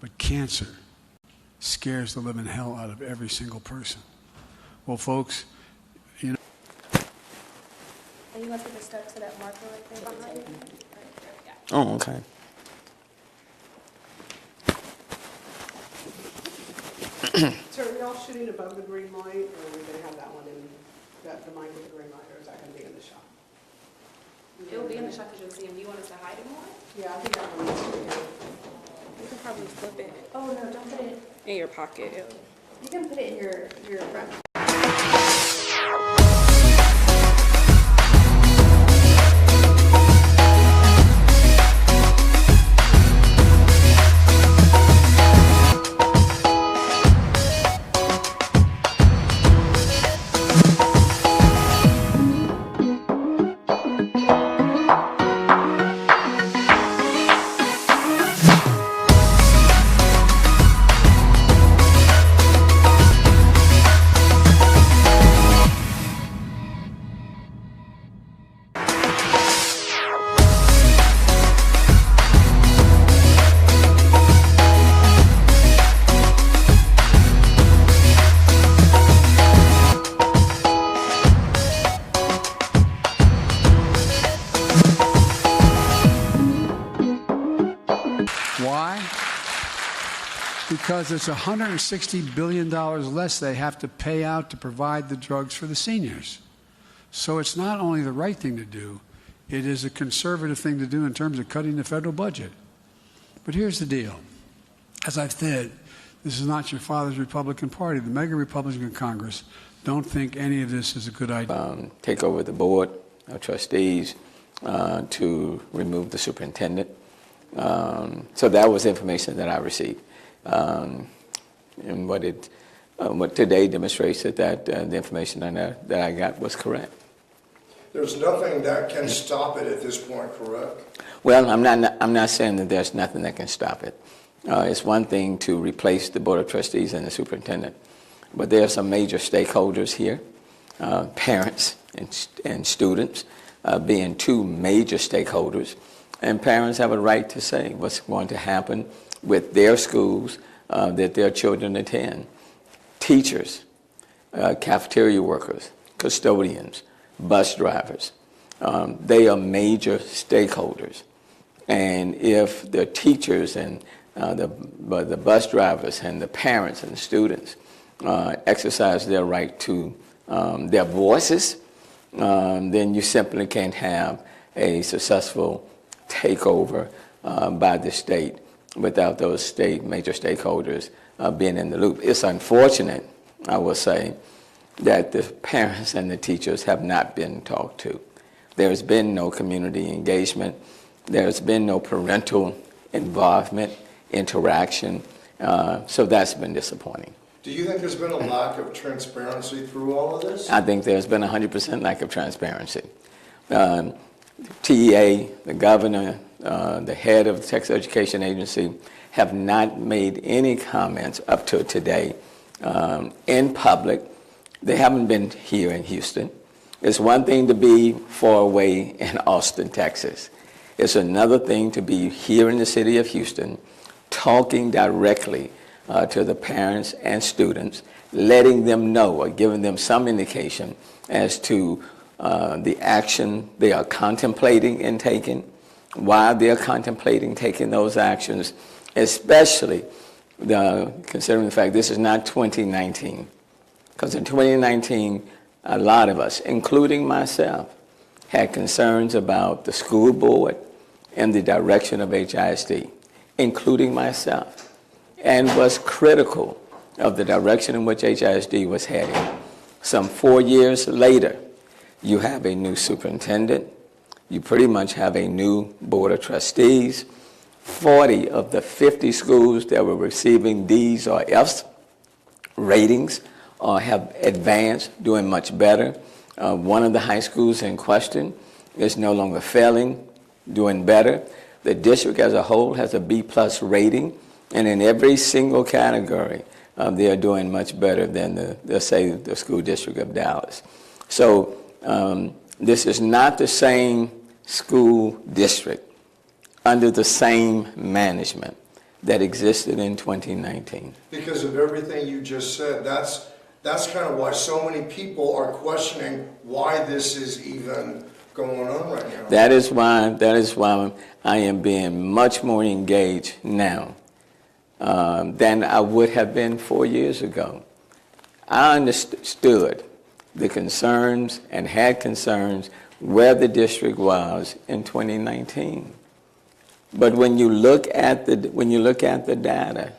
but cancer scares the living hell out of every single person. Well, folks, you know. Are you going to take a step to that marker right there behind you? Yeah. Oh, okay. So are we all shooting above the green light, or are we going to have that one in, the mic with the green light, or is that going to be in the shot? It'll be in the shot because you'll see him. Do you want us to hide it more? Yeah, I think that one needs to be here. You can probably flip it. Oh, no, don't put it In your pocket. You can put it in your front. Why? Because it's $160 billion less they have to pay out to provide the drugs for the seniors. So it's not only the right thing to do, it is a conservative thing to do in terms of cutting the federal budget. But here's the deal. As I've said, this is not your father's Republican Party. The mega Republican Congress don't think any of this is a good idea. Take over the board of trustees to remove the superintendent. So that was information that I received. And what today demonstrates that the information that I got was correct. There's nothing that can stop it at this point, correct? Well, I'm not saying that there's nothing that can stop it. It's one thing to replace the board of trustees and the superintendent, but there are some major stakeholders here, parents and students being two major stakeholders. And parents have a right to say what's going to happen with their schools that their children attend. Teachers, cafeteria workers, custodians, bus drivers, they are major stakeholders. And if the teachers and the bus drivers and the parents and the students exercise their right to their voices, then you simply can't have a successful takeover by the state without those major stakeholders being in the loop. It's unfortunate, I will say, that the parents and the teachers have not been talked to. There's been no community engagement. There's been no parental involvement, interaction. So that's been disappointing. Do you think there's been a lack of transparency through all of this? I think there's been 100% lack of transparency. TEA, the governor, the head of the Texas Education Agency have not made any comments up to today in public. They haven't been here in Houston. It's one thing to be far away in Austin, Texas. It's another thing to be here in the city of Houston, talking directly to the parents and students, letting them know or giving them some indication as to the action they are contemplating in taking, why they're contemplating taking those actions, especially considering the fact this is not 2019. Because in 2019, a lot of us, including myself, had concerns about the school board and the direction of HISD, including myself, and was critical of the direction in which HISD was heading. Some 4 years later, you have a new superintendent. You pretty much have a new board of trustees. 40 of the 50 schools that were receiving D's or F's ratings have advanced, doing much better. One of the high schools in question is no longer failing, doing better. The district as a whole has a B+ rating, and in every single category, they are doing much better than let's say, the school district of Dallas. So this is not the same school district under the same management that existed in 2019. Because of everything you just said, that's kind of why so many people are questioning why this is even going on right now. That is why I am being much more engaged now than I would have been 4 years ago. I understood the concerns and had concerns where the district was in 2019. But when you look at the data,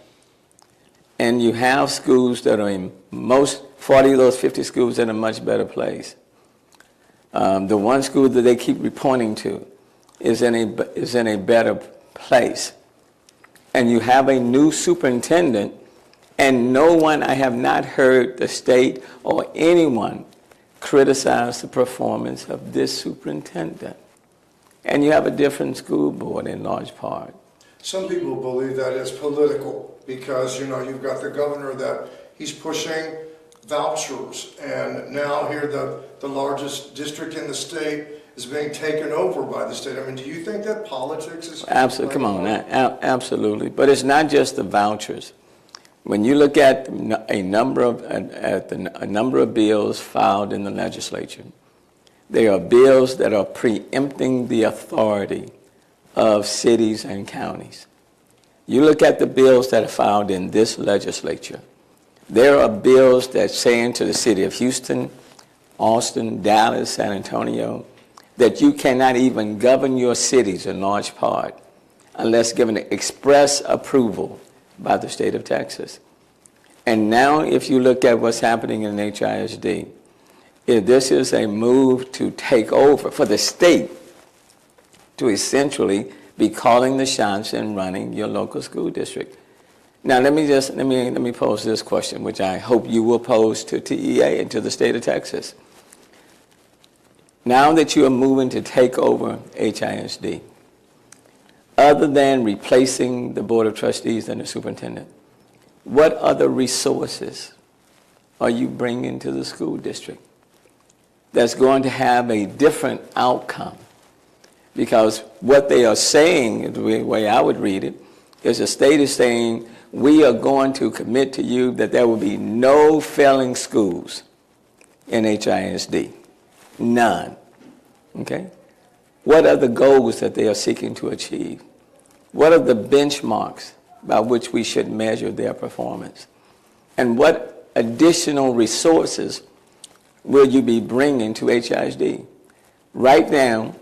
and you have schools that are in 40 of those 50 schools in a much better place. The one school that they keep reporting to is in a better place. And you have a new superintendent, and no one, I have not heard the state or anyone criticize the performance of this superintendent. And you have a different school board in large part. Some people believe that it's political because, you know, you've got the governor that he's pushing vouchers, and now here the largest district in the state is being taken over by the state. I mean, do you think that politics is... Absolutely, come on, absolutely. But it's not just the vouchers. When you look at a number of bills filed in the legislature, they are bills that are preempting the authority of cities and counties. You look at the bills that are filed in this legislature, there are bills that say to the city of Houston, Austin, Dallas, San Antonio, that you cannot even govern your cities in large part unless given express approval by the state of Texas. And now if you look at what's happening in HISD, this is a move to take over for the state to essentially be calling the shots and running your local school district. Now let me pose this question, which I hope you will pose to TEA and to the state of Texas. Now that you are moving to take over HISD, other than replacing the Board of Trustees and the superintendent, what other resources are you bringing to the school district that's going to have a different outcome? Because what they are saying, the way I would read it, is the state is saying, we are going to commit to you that there will be no failing schools in HISD. None. Okay? What are the goals that they are seeking to achieve? What are the benchmarks by which we should measure their performance? And what additional resources will you be bringing to HISD? Right now,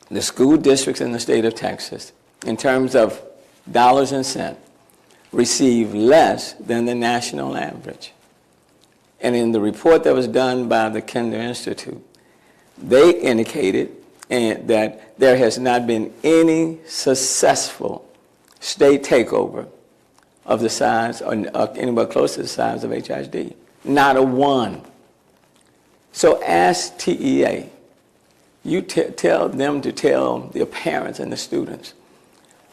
the school districts in the state of Texas, in terms of dollars and cents, receive less than the national average. And in the report that was done by the Kinder Institute, they indicated that there has not been any successful state takeover of the size or anywhere close to the size of HISD. Not a one. So ask TEA. You tell them to tell the parents and the students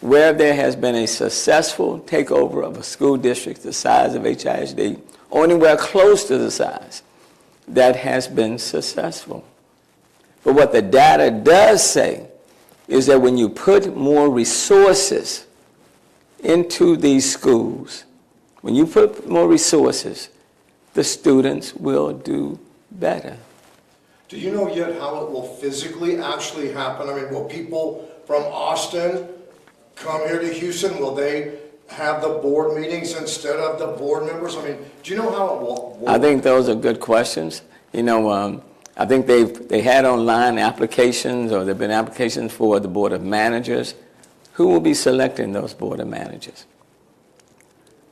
where there has been a successful takeover of a school district the size of HISD, or anywhere close to the size, that has been successful. But what the data does say is that when you put more resources into these schools, when you put more resources, the students will do better. Do you know yet how it will physically actually happen? I mean, will people from Austin come here to Houston? Will they have the board meetings instead of the board members? I mean, do you know how it will work? I think those are good questions. You know, I think they had online applications, or there have been applications for the board of managers. Who will be selecting those board of managers?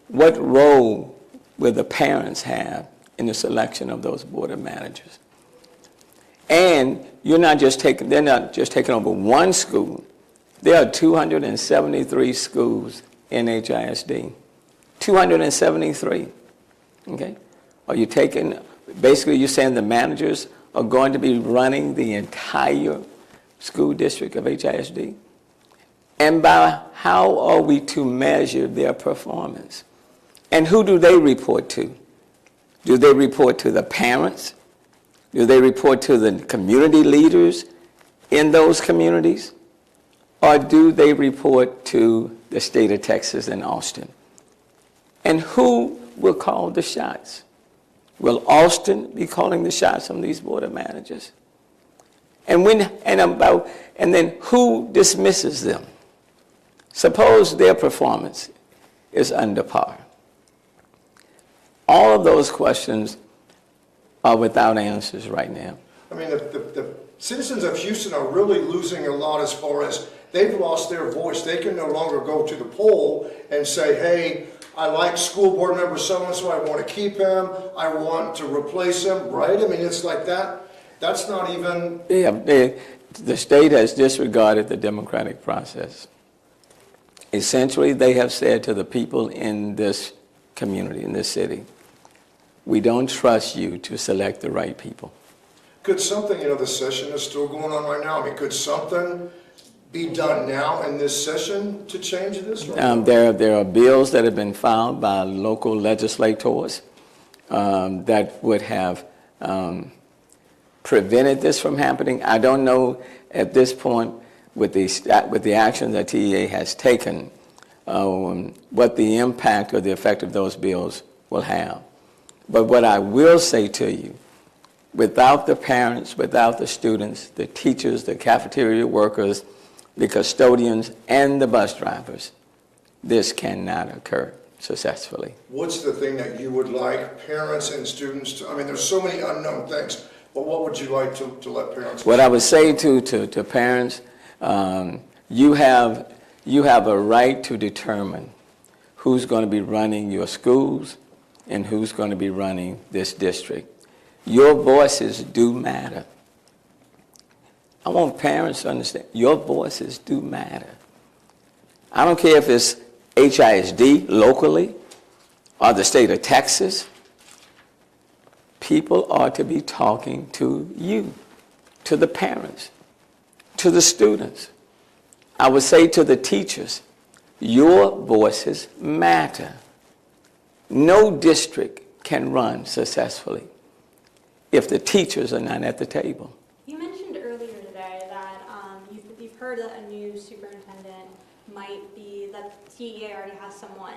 What role will the parents have in the selection of those board of managers? And they're not just taking over one school. There are 273 schools in HISD. 273. Okay? Are you basically you're saying the managers are going to be running the entire school district of HISD? And by how are we to measure their performance? And who do they report to? Do they report to the parents? Do they report to the community leaders in those communities? Or do they report to the state of Texas and Austin. And who will call the shots? Will Austin be calling the shots on these board of managers? And then who dismisses them? Suppose their performance is under par. All of those questions are without answers right now. I mean, the citizens of Houston are really losing a lot as far as they've lost their voice. They can no longer go to the poll and say, hey, I like school board member so-and-so, I want to keep him, I want to replace him, right? I mean, it's like that. That's not even... The state has disregarded the democratic process. Essentially, they have said to the people in this community, in this city, we don't trust you to select the right people. Could something, the session is still going on right now. I mean, could something be done now in this session to change this? There are bills that have been filed by local legislators that would have prevented this from happening. I don't know at this point with the action that TEA has taken what the impact or the effect of those bills will have. But what I will say to you, without the parents, without the students, the teachers, the cafeteria workers, the custodians, and the bus drivers, this cannot occur successfully. What's the thing that you would like parents and students to, I mean, there's so many unknown things, but what would you like to let parents? What I would say to parents, you have a right to determine who's going to be running your schools and who's going to be running this district. Your voices do matter. I want parents to understand, your voices do matter. I don't care if it's HISD locally or the state of Texas. People are to be talking to you, to the parents, to the students. I would say to the teachers, your voices matter. No district can run successfully if the teachers are not at the table. You mentioned earlier today that you've heard that a new superintendent might be, that TEA already has someone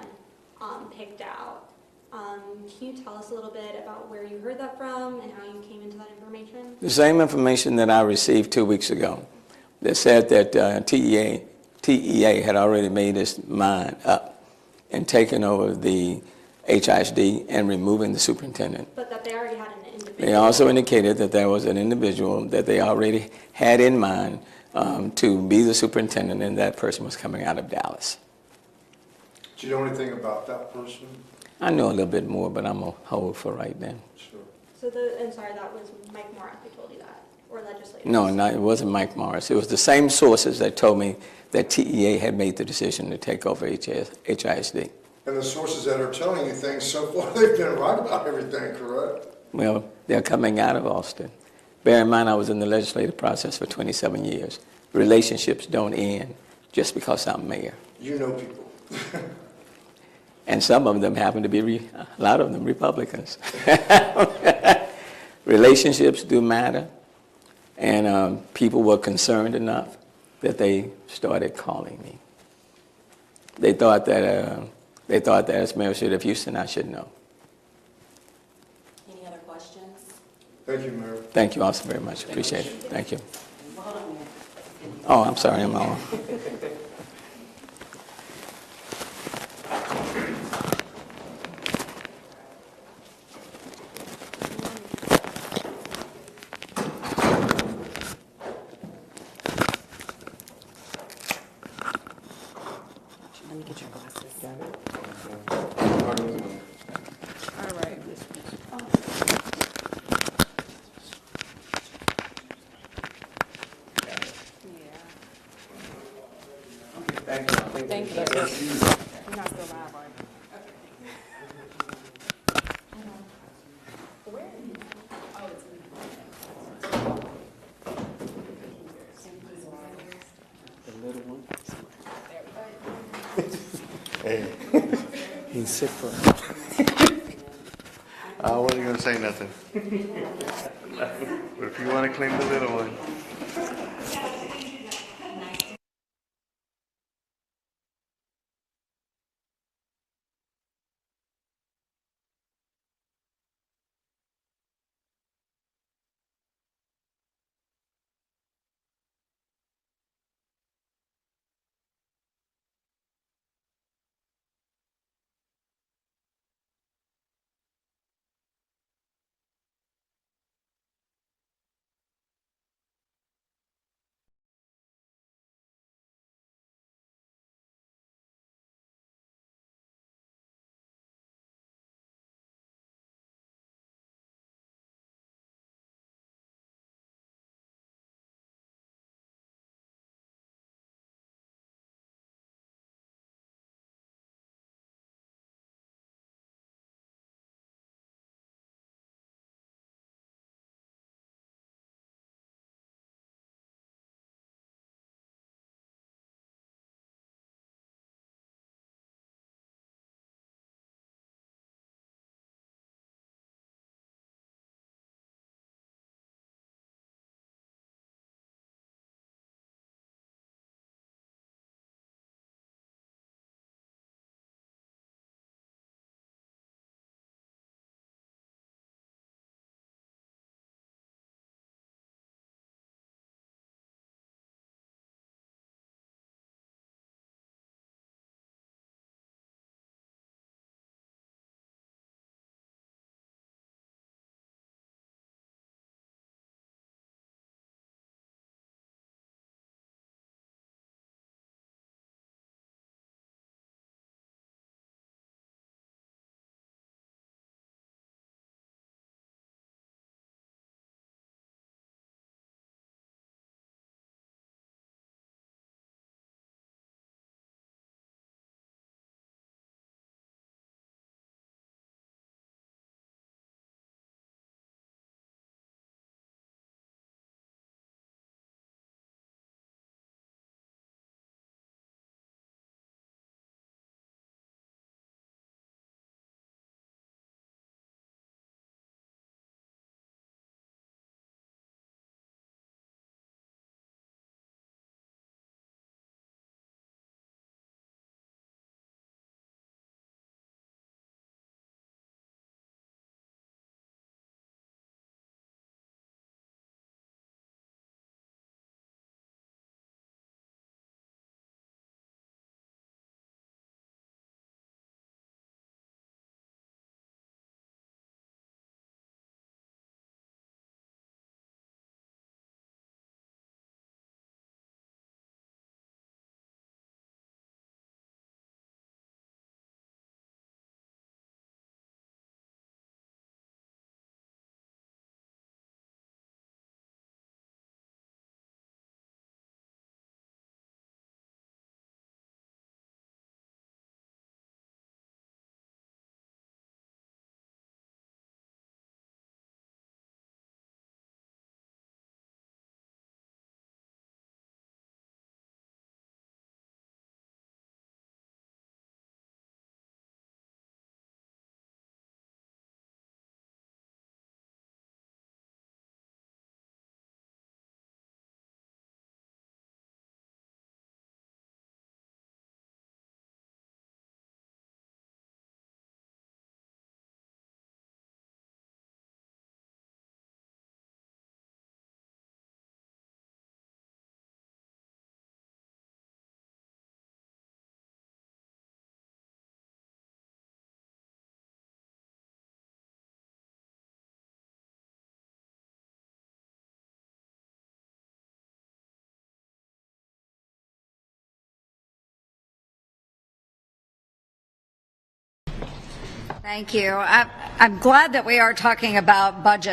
picked out. Can you tell us a little bit about where you heard that from and how you came into that information? The same information that I received 2 weeks ago that said that TEA had already made its mind up and taken over the HISD and removing the superintendent. But that they already had an individual. They also indicated that there was an individual that they already had in mind to be the superintendent, and that person was coming out of Dallas. Do you know anything about that person? I know a little bit more, but I'm going to hold for right now. Sure. So I'm sorry, that was Mike Morris who told you that, or legislators? No, it wasn't Mike Morris. It was the same sources that told me that TEA had made the decision to take over HISD. And the sources that are telling you things so far, they've been right about everything, correct? Well, they're coming out of Austin. Bear in mind, I was in the legislative process for 27 years. Relationships don't end just because I'm mayor. You know people. And some of them happen to be, a lot of them, Republicans. Relationships do matter. And people were concerned enough that they started calling me. They thought that as Mayor of Houston, I should know. Any other questions? Thank you, Mayor. Thank you also very much. Appreciate it. Thank you. Oh, I'm sorry. I'm on. Let me get your glasses. All right. Thank you. You're not still live, are you? Where are you? Oh, it's me. The little one. Hey, he's sick for. I wasn't gonna say nothing. But if you want to claim the little one. Thank you. I'm glad that we are talking about budget.